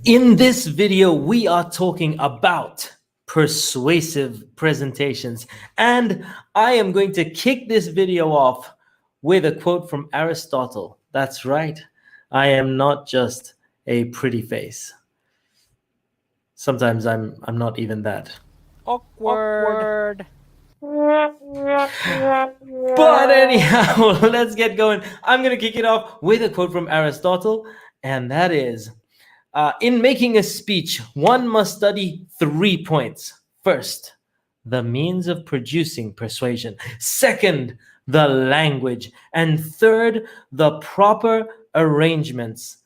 In this video, we are talking about persuasive presentations, and I am going to kick this video off with a quote from Aristotle. That's right, I am not just a pretty face. Sometimes I'm not even that. Awkward. But anyhow, let's get going. I'm going to kick it off with a quote from Aristotle, and that is, in making a speech, one must study 3 points. First, the means of producing persuasion. Second, the language. And third, the proper arrangement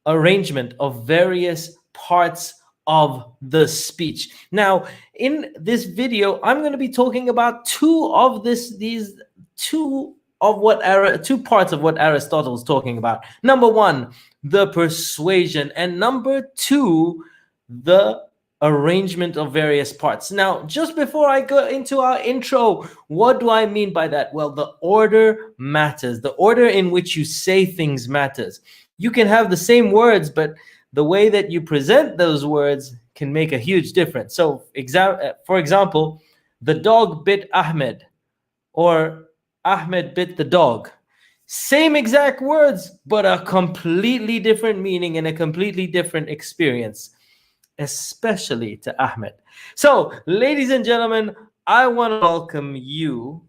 of various parts of the speech. Now, in this video, I'm going to be talking about two parts of what Aristotle is talking about. Number one, the persuasion, and number two, the arrangement of various parts. Now, just before I go into our intro, what do I mean by that? Well, the order matters. The order in which you say things matters. You can have the same words, but the way that you present those words can make a huge difference. So, for example, the dog bit Ahmed, or Ahmed bit the dog. Same exact words, but a completely different meaning and a completely different experience, especially to Ahmed. So, ladies and gentlemen, I want to welcome you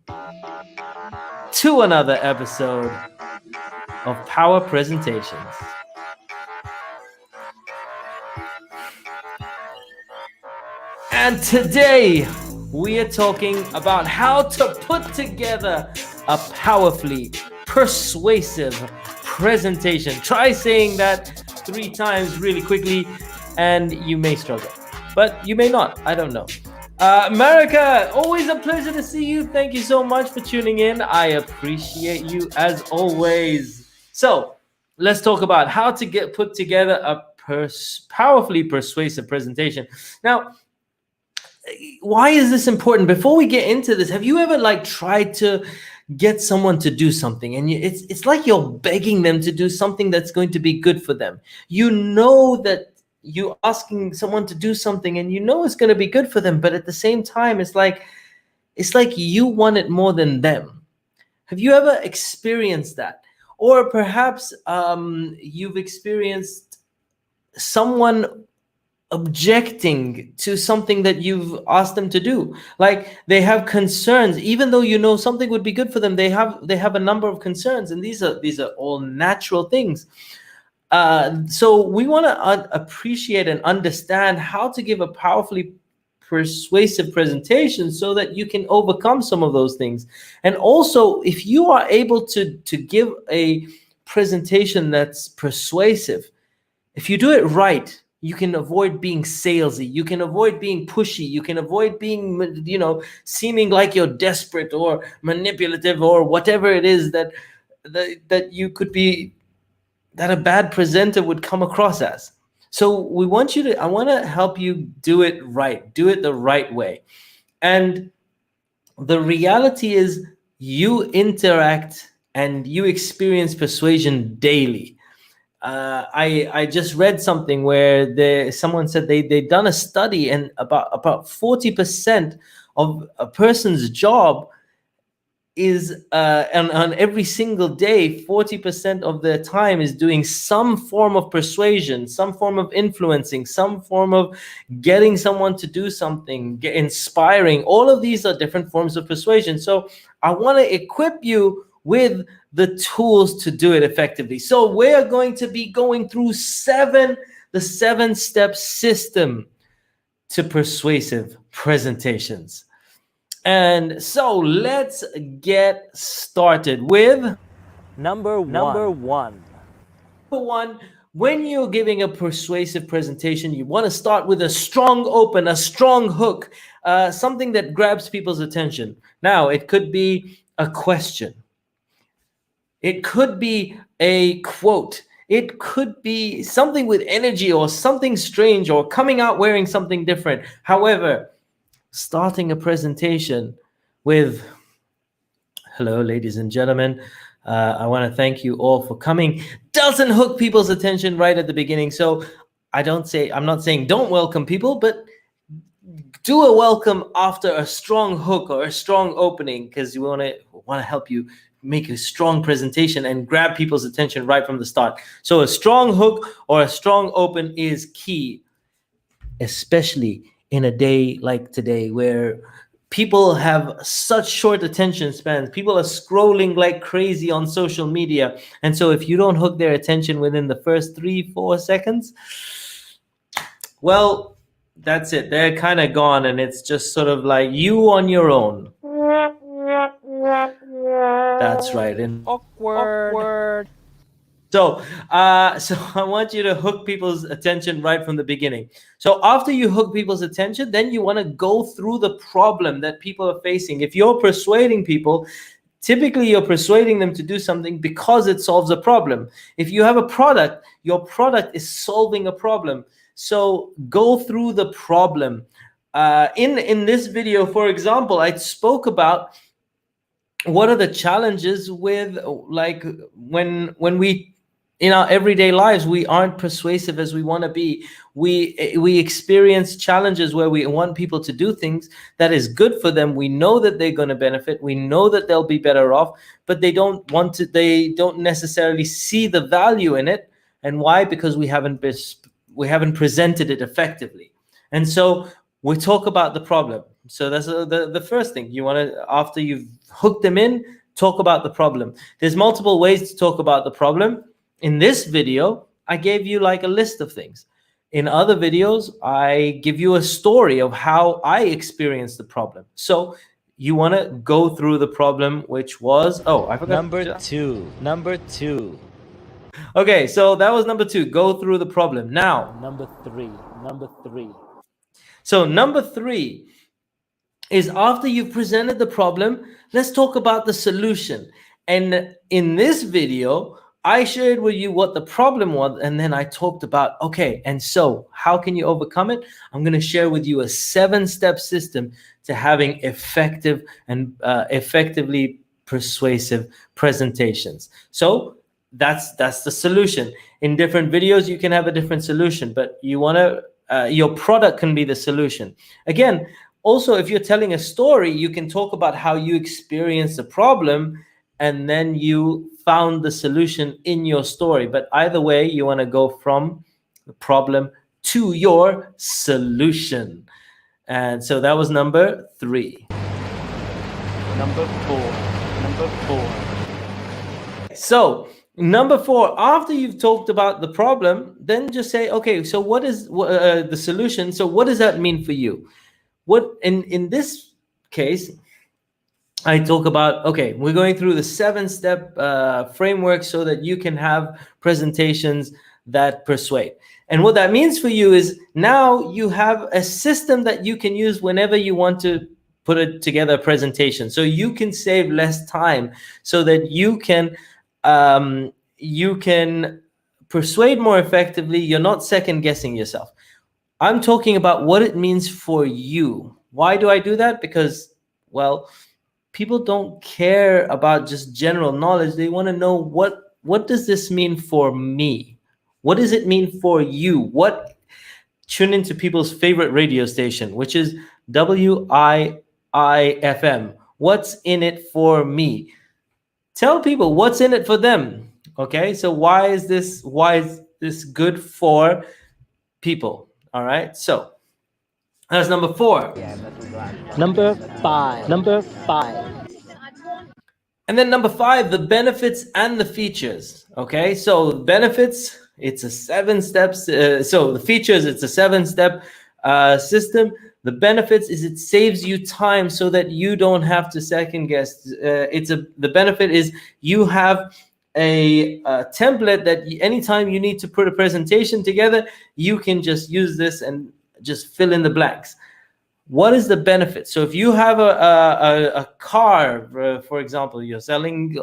to another episode of Power Presentations. And today we are talking about how to put together a powerfully persuasive presentation. Try saying that 3 times really quickly and you may struggle, but you may not. I don't know. Marika, always a pleasure to see you. Thank you so much for tuning in. I appreciate you as always. So let's talk about how to put together a powerfully persuasive presentation. Now, why is this important? Before we get into this, have you ever tried to get someone to do something, and it's like you're begging them to do something that's going to be good for them? You know that you're asking someone to do something and you know it's going to be good for them, but at the same time it's like you want it more than them. Have you ever experienced that? Or perhaps you've experienced someone objecting to something that you've asked them to do. Like, they have concerns, even though you know something would be good for them. They have a number of concerns, and these are all natural things. So we want to appreciate and understand how to give a powerfully persuasive presentation so that you can overcome some of those things. And also, if you are able to give a presentation that's persuasive, if you do it right, you can avoid being salesy. You can avoid being pushy. You can avoid being, seeming like you're desperate or manipulative or whatever it is that you could be, that a bad presenter would come across as. So I want to help you do it right. Do it the right way. And the reality is, you interact and you experience persuasion daily. I just read something where someone said they'd done a study, and about 40% of a person's job is on every single day, 40% of their time is doing some form of persuasion, some form of influencing, some form of getting someone to do something, inspiring. All of these are different forms of persuasion. So I want to equip you with the tools to do it effectively. So we're going to be going through the 7-step system to persuasive presentations. And so let's get started with Number one. When you're giving a persuasive presentation, you want to start with a strong open, a strong hook, something that grabs people's attention. Now, it could be a question. It could be a quote. It could be something with energy or something strange or coming out wearing something different. However, starting a presentation with, hello, ladies and gentlemen, I want to thank you all for coming, doesn't hook people's attention right at the beginning. So I'm not saying don't welcome people, but do a welcome after a strong hook or a strong opening, because we want to help you make a strong presentation and grab people's attention right from the start. So a strong hook or a strong open is key, especially in a day like today where people have such short attention spans. People are scrolling like crazy on social media. And so if you don't hook their attention within the first 3-4 seconds, well, that's it. They're kind of gone, and it's just sort of like you on your own. That's right. And Awkward. so I want you to hook people's attention right from the beginning. So after you hook people's attention, then you want to go through the problem that people are facing. If you're persuading people, typically you're persuading them to do something because it solves a problem. If you have a product, your product is solving a problem. So go through the problem. In this video, for example, I spoke about what are the challenges with, like, when we in our everyday lives we aren't persuasive as we want to be. We experience challenges where we want people to do things that is good for them. We know that they're going to benefit, we know that they'll be better off, but they don't necessarily see the value in it. And why? Because we haven't presented it effectively. And so we talk about the problem. So that's the first thing you want to, after you've hooked them in, talk about the problem. There's multiple ways to talk about the problem. In this video, I gave you like a list of things. In other videos, I give you a story of how I experienced the problem. So you want to go through the problem, which was, I forgot. Number two. Okay, so that was number 2. Go through the problem. Now, Number three. So number 3 is, after you've presented the problem, let's talk about the solution. And in this video, I shared with you what the problem was, and then I talked about, okay, and so how can you overcome it? I'm going to share with you a 7-step system to having effective and effectively persuasive presentations. So that's the solution. In different videos, you can have a different solution, but you want to your product can be the solution. Again, also, if you're telling a story, you can talk about how you experienced the problem and then you found the solution in your story. But either way, you want to go from the problem to your solution. And so that was number 3. Number four. So number 4, after you've talked about the problem, then just say, okay, so what is the solution? So what does that mean for you? What in this case, I talk about, okay, we're going through the 7-step framework so that you can have presentations that persuade. And what that means for you is, now you have a system that you can use whenever you want to put together a presentation. So you can save less time, so that you can persuade more effectively. You're not second guessing yourself. I'm talking about what it means for you. Why do I do that? Because, well, people don't care about just general knowledge. They want to know, what does this mean for me? What does it mean for you? Tune into people's favorite radio station, which is WIIFM. What's in it for me? Tell people what's in it for them. Okay, so why is this good for people? All right, so that's number 4. Number five. And then number 5, the benefits and the features. Okay, so benefits, it's a 7 steps. So the features, it's a 7-step system. The benefits is, it saves you time so that you don't have to second guess. The benefit is, you have a template that anytime you need to put a presentation together, you can just use this and just fill in the blanks. What is the benefit? So if you have a car, for example, you're selling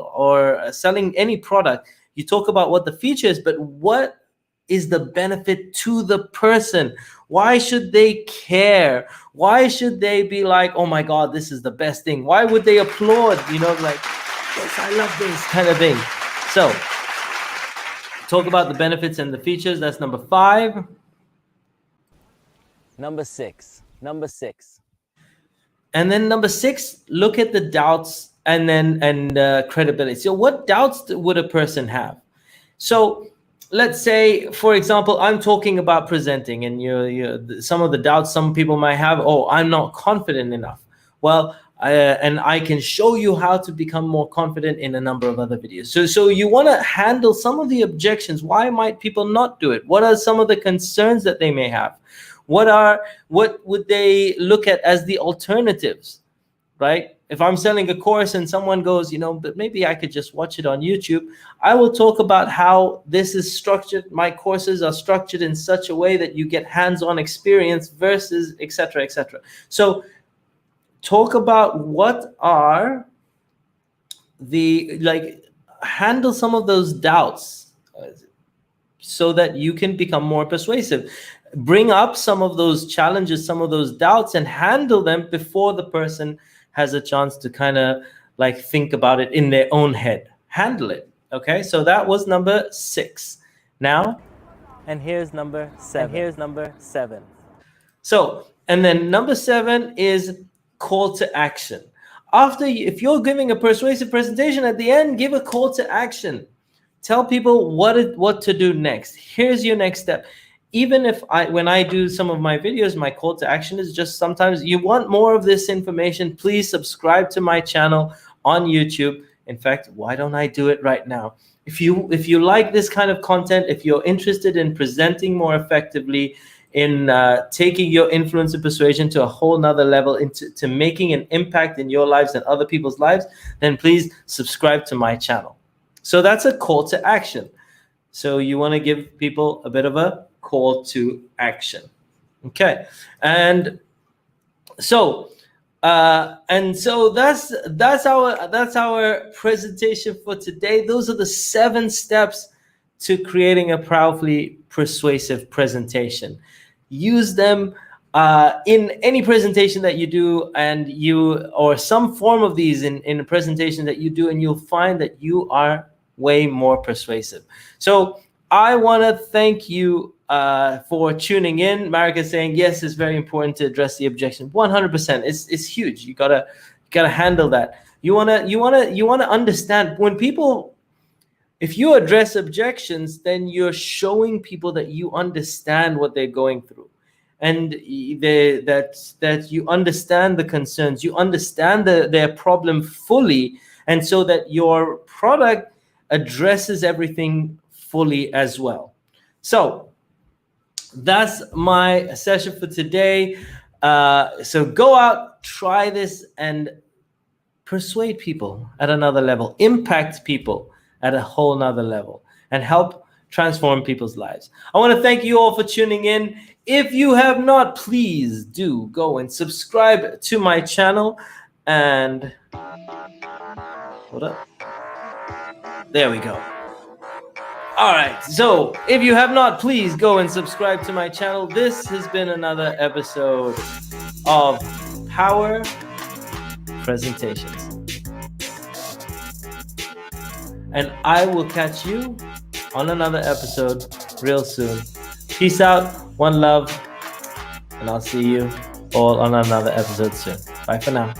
any product, you talk about what the feature is, but what is the benefit to the person? Why should they care? Why should they be like, oh my God, this is the best thing? Why would they applaud? Like, yes, I love this kind of thing. So talk about the benefits and the features. That's number 5. Number 6. Number 6. And then number 6, look at the doubts and credibility. So what doubts would a person have? So let's say, for example, I'm talking about presenting, and some of the doubts some people might have. Oh, I'm not confident enough. Well, and I can show you how to become more confident in a number of other videos. So you want to handle some of the objections. Why might people not do it? What are some of the concerns that they may have? What would they look at as the alternatives, right? If I'm selling a course and someone goes, but maybe I could just watch it on YouTube, I will talk about how this is structured. My courses are structured in such a way that you get hands-on experience versus et cetera, et cetera. So talk about what are handle some of those doubts so that you can become more persuasive. Bring up some of those challenges, some of those doubts, and handle them before the person has a chance to kind of think about it in their own head. Handle it. Okay, so that was number 6. Now, and here's number 7. So, and then number 7 is call to action. If you're giving a persuasive presentation, at the end, give a call to action. Tell people what to do next. Here's your next step. Even when I do some of my videos, my call to action is just sometimes you want more of this information, please subscribe to my channel on YouTube. In fact, why don't I do it right now? If you like this kind of content, if you're interested in presenting more effectively, in taking your influence and persuasion to a whole nother level, into making an impact in your lives and other people's lives, then please subscribe to my channel. So that's a call to action. So you want to give people a bit of a call to action. Okay. And so that's our presentation for today. Those are the 7 steps to creating a powerfully persuasive presentation. Use them in any presentation that you do, or some form of these in a presentation that you do, and you'll find that you are way more persuasive. So I want to thank you for tuning in. Marika is saying, yes, it's very important to address the objection. 100%. It's huge. You gotta handle that. You wanna understand when people. If you address objections, then you're showing people that you understand what they're going through, and that you understand the concerns, you understand their problem fully, and so that your product addresses everything fully as well. So that's my session for today. So go out, try this, and persuade people at another level, impact people at a whole nother level, and help transform people's lives. I want to thank you all for tuning in. If you have not, please do go and subscribe to my channel. And hold up. There we go. All right. So if you have not, please go and subscribe to my channel. This has been another episode of Power Presentations. And I will catch you on another episode real soon. Peace out, one love, and I'll see you all on another episode soon. Bye for now.